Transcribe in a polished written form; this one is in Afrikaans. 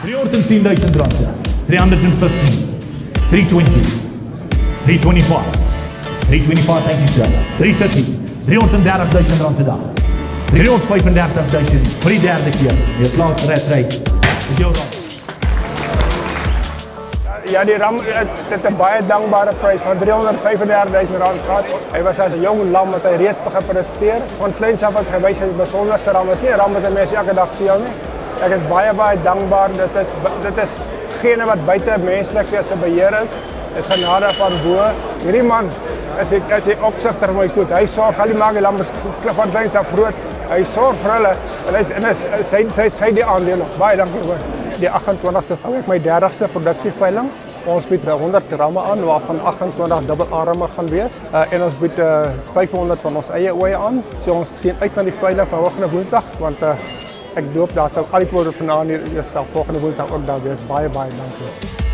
310,000 rand. 315. 320. 325. 325, thank you sir. 330. 330,000 rand vandag. 335,000 vir die derde keer. Jy klaar red. Dis jou rand. Ja, die ram het 'n baie dankbare prys van 335,000 rand gehad. Hy was as 'n jong lam wat hy reeds begin presteer. Van kleins af was hy wys hy besonderse ram. Is nie 'n ram wat 'n mens elke dag teel nie. Ek is baie dankbaar. Dit is gene wat buite menslike se beheer is. Is genade van bo. Hierdie man is die opsigter van my stoet. Hy sorg al die maak die lam van kleins af groot. Hy sorg vir hulle en sy die aandeel. Baie dankie hoor. Die 28ste vang ek my 30ste produksieveiling. Ons bied 100 ramme aan waarvan 28 dubbel A-ramme gaan wees. En ons bied 500 van ons eie oeye aan. So ons sien uit na die veiling van volgende Woensdag want ek doop daar sal al die produkte vanaand hier sal volgende Woensdag ook daar wees. Baie dankie.